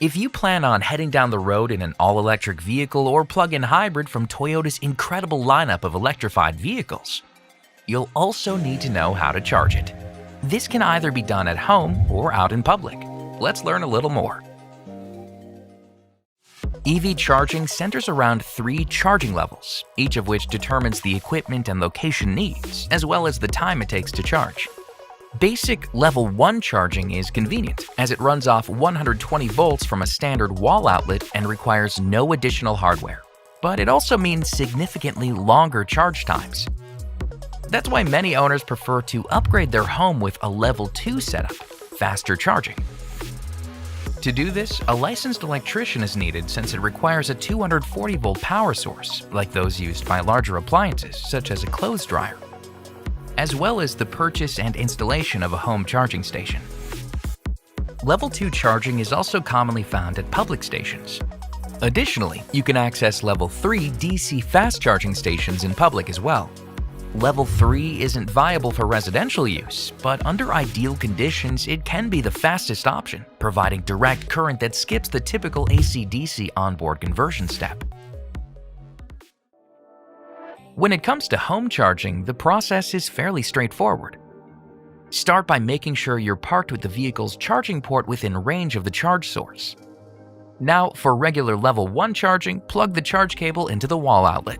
If you plan on heading down the road in an all-electric vehicle or plug-in hybrid from Toyota's incredible lineup of electrified vehicles, you'll also need to know how to charge it. This can either be done at home or out in public. Let's learn a little more. EV charging centers around 3 charging levels, each of which determines the equipment and location needs, as well as the time it takes to charge. Basic Level 1 charging is convenient, as it runs off 120 volts from a standard wall outlet and requires no additional hardware. But it also means significantly longer charge times. That's why many owners prefer to upgrade their home with a Level 2 setup, faster charging. To do this, a licensed electrician is needed since it requires a 240-volt power source, like those used by larger appliances, such as a clothes dryer, as well as the purchase and installation of a home charging station. Level 2 charging is also commonly found at public stations. Additionally, you can access Level 3 DC fast charging stations in public as well. Level 3 isn't viable for residential use, but under ideal conditions, it can be the fastest option, providing direct current that skips the typical AC-DC onboard conversion step. When it comes to home charging, the process is fairly straightforward. Start by making sure you're parked with the vehicle's charging port within range of the charge source. Now, for regular Level 1 charging, plug the charge cable into the wall outlet.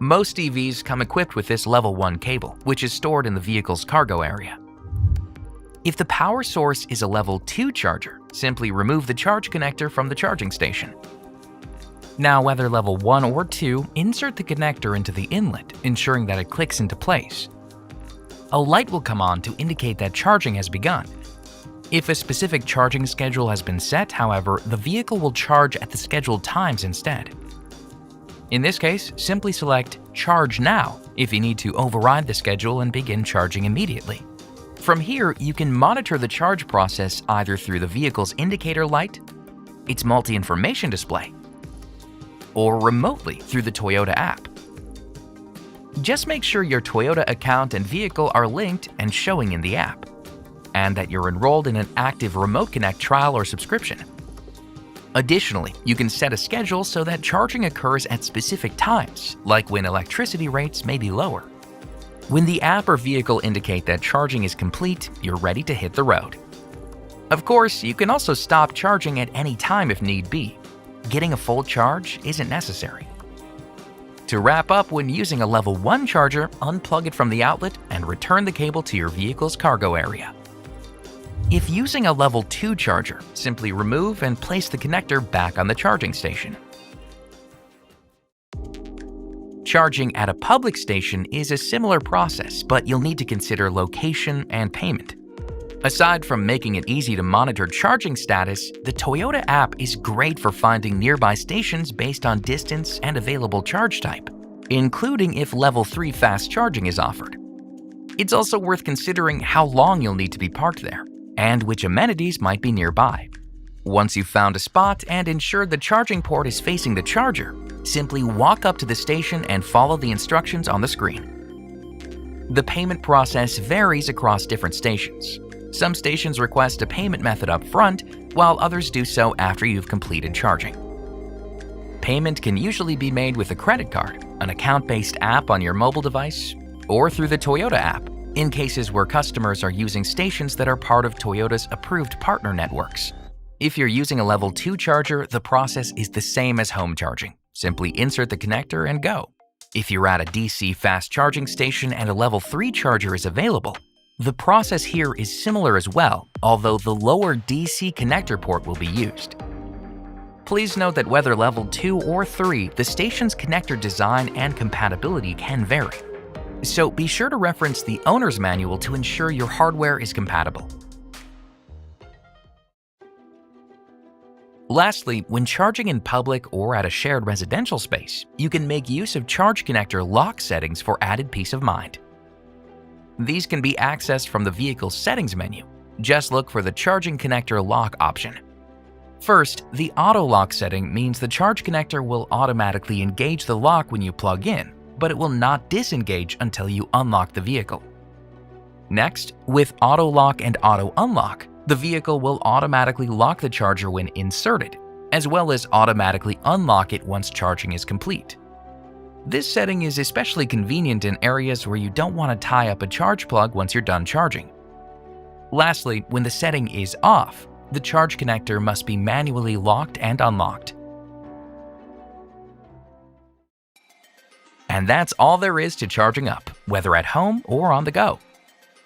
Most EVs come equipped with this Level 1 cable, which is stored in the vehicle's cargo area. If the power source is a Level 2 charger, simply remove the charge connector from the charging station. Now, whether Level 1 or 2, insert the connector into the inlet, ensuring that it clicks into place. A light will come on to indicate that charging has begun. If a specific charging schedule has been set, however, the vehicle will charge at the scheduled times instead. In this case, simply select Charge Now if you need to override the schedule and begin charging immediately. From here, you can monitor the charge process either through the vehicle's indicator light, its multi-information display, or remotely through the Toyota app. Just make sure your Toyota account and vehicle are linked and showing in the app, and that you're enrolled in an active Remote Connect trial or subscription. Additionally, you can set a schedule so that charging occurs at specific times, like when electricity rates may be lower. When the app or vehicle indicate that charging is complete, you're ready to hit the road. Of course, you can also stop charging at any time if need be. Getting a full charge isn't necessary. To wrap up, when using a Level 1 charger, unplug it from the outlet and return the cable to your vehicle's cargo area. If using a Level 2 charger, simply remove and place the connector back on the charging station. Charging at a public station is a similar process, but you'll need to consider location and payment. Aside from making it easy to monitor charging status, the Toyota app is great for finding nearby stations based on distance and available charge type, including if Level 3 fast charging is offered. It's also worth considering how long you'll need to be parked there, and which amenities might be nearby. Once you've found a spot and ensured the charging port is facing the charger, simply walk up to the station and follow the instructions on the screen. The payment process varies across different stations. Some stations request a payment method up front, while others do so after you've completed charging. Payment can usually be made with a credit card, an account-based app on your mobile device, or through the Toyota app, in cases where customers are using stations that are part of Toyota's approved partner networks. If you're using a Level 2 charger, the process is the same as home charging. Simply insert the connector and go. If you're at a DC fast charging station and a Level 3 charger is available, the process here is similar as well, although the lower DC connector port will be used. Please note that whether Level 2 or 3, the station's connector design and compatibility can vary. So be sure to reference the owner's manual to ensure your hardware is compatible. Lastly, when charging in public or at a shared residential space, you can make use of charge connector lock settings for added peace of mind. These can be accessed from the vehicle's settings menu. Just look for the charging connector lock option. First, the auto lock setting means the charge connector will automatically engage the lock when you plug in, but it will not disengage until you unlock the vehicle. Next, with auto lock and auto unlock, The vehicle will automatically lock the charger when inserted, as well as automatically unlock it once charging is complete. This setting is especially convenient in areas where you don't want to tie up a charge plug once you're done charging. Lastly, when the setting is off, the charge connector must be manually locked and unlocked. And that's all there is to charging up, whether at home or on the go.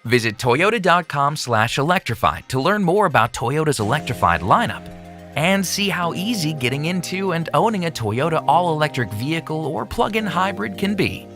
Visit toyota.com/electrify to learn more about Toyota's electrified lineup and see how easy getting into and owning a Toyota all-electric vehicle or plug-in hybrid can be.